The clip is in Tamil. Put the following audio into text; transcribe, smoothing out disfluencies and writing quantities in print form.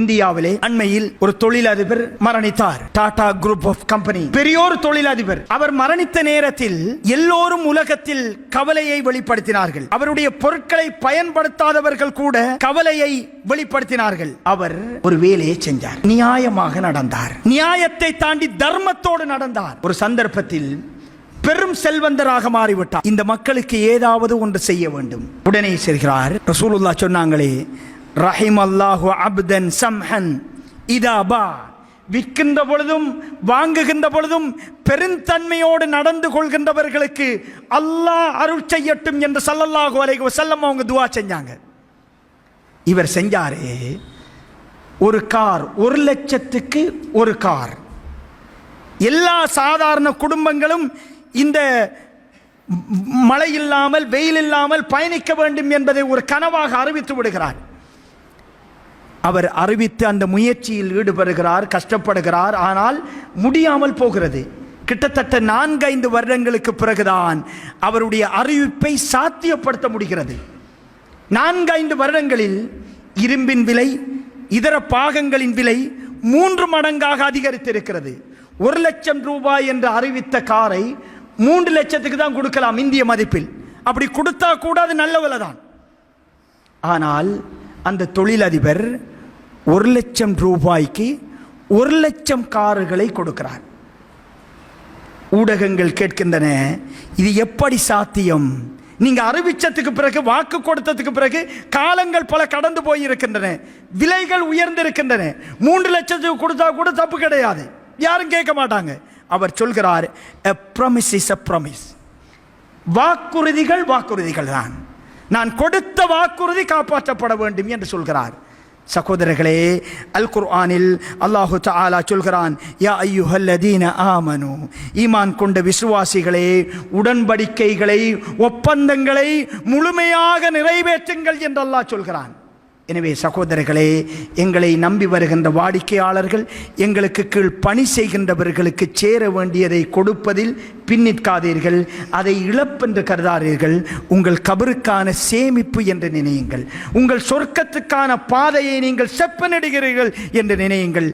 இந்தியாவிலே அண்மையில் ஒரு தொழிலதிபர் மரணித்தார். டாடா குரூப் ஆஃப் கம்பெனி பெரியோர் தொழிலதிபர். அவர் மரணித்த நேரத்தில் எல்லோரும் உலகத்தில் கவலையை வெளிப்படுத்தினார்கள். அவருடைய பொருட்களை பயன்படுத்தாதவர்கள் கூட கவலையை வெளிப்படுத்தினார்கள். அவர் ஒரு வேலையை செஞ்சார், நியாயமாக நடந்தார், நியாயத்தை தாண்டி தர்மத்தோடு நடந்தார். ஒரு சந்தர்ப்பத்தில் பெரும் செல்வந்தராக மாறிவிட்டார். இந்த மக்களுக்கு ஏதாவது ஒன்று செய்ய வேண்டும். உடனே செல்கிறார். ரசூலுல்லாஹ் சொன்னாங்களே, ரஹிமல்லாஹு அப்தன் சம்ஹன் இதா பா, விற்கின்ற பொழுதும் வாங்குகின்ற பொழுதும் பெருந்தன்மையோடு நடந்து கொள்கின்றவர்களுக்கு அல்லாஹ் அருள் செய்யட்டும் என்று ஸல்லல்லாஹு அலைஹி வஸல்லம் அவங்க துஆ செஞ்சாங்க. இவர் செஞ்சாரே, ஒரு கார், 1 லட்சத்துக்கு ஒரு கார். எல்லா சாதாரண குடும்பங்களும் இந்த மழை இல்லாமல் வெயில் இல்லாமல் பயணிக்க வேண்டும் என்பதை ஒரு கனவாக அறிவித்து விடுகிறார். அவர் அறிவித்து அந்த முயற்சியில் ஈடுபடுகிறார், கஷ்டப்படுகிறார். ஆனால் முடியாமல் போகிறது. கிட்டத்தட்ட 4-5 வருடங்களுக்கு பிறகுதான் அவருடைய அறிவிப்பை சாத்தியப்படுத்த முடிகிறது. 4-5 வருடங்களில் இரும்பின் விலை, இதர பாகங்களின் விலை 3 மடங்காக அதிகரித்திருக்கிறது. 1 லட்சம் ரூபாய் என்று அறிவித்த காரை 3 லட்சத்துக்கு தான் கொடுக்கலாம் இந்திய மதிப்பில். அப்படி கொடுத்தா கூட அது நல்ல விலை தான். ஆனால் அந்த தொழிலதிபர் 1 லட்சம் ரூபாய்க்கு 1 லட்சம் கார்களை கொடுக்கிறார். ஊடகங்கள் கேட்கின்றன, இது எப்படி சாத்தியம்? நீங்க அறிவிச்சதுக்கு பிறகு, வாக்கு கொடுத்ததுக்கு பிறகு காலங்கள் பல கடந்து போய் இருக்கின்றன, விலைகள் உயர்ந்திருக்கின்றன. 3 லட்சத்துக்கு கொடுத்தா கூட தப்பு கிடையாது, யாரும் கேட்க மாட்டாங்க. அவர் சொல்கிறார், a promise is a promise. வாக்குறுதிகள் வாக்குறுதிகள் தான். நான் கொடுத்த வாக்குறுதி காப்பாற்றப்பட வேண்டும் என்று சொல்கிறார். சகோதரர்களே, அல் குர்ஆனில் அல்லாஹு தஆலா சொல்கிறான், யா அய்யுஹல்லதீன ஆமனு, ஈமான் கொண்ட விசுவாசிகளே, உடன்படிக்கைகளை, ஒப்பந்தங்களை முழுமையாக நிறைவேற்றுங்கள் என்று அல்லாஹ் சொல்கிறான். எனவே சகோதரர்களே, எங்களை நம்பி வருகின்ற வாடிக்கையாளர்கள், எங்களுக்கு கீழ் பணி செய்கின்றவர்களுக்கு சேர வேண்டியதை கொடுப்பதில் பின்னிற்காதீர்கள். அதை இழப்பென்று கருதாதீர்கள். உங்கள் கபருக்கான சேமிப்பு என்று நினையுங்கள். உங்கள் சொர்க்கத்துக்கான பாதையை நீங்கள் செப்பனிடுகிறீர்கள் என்று நினையுங்கள்.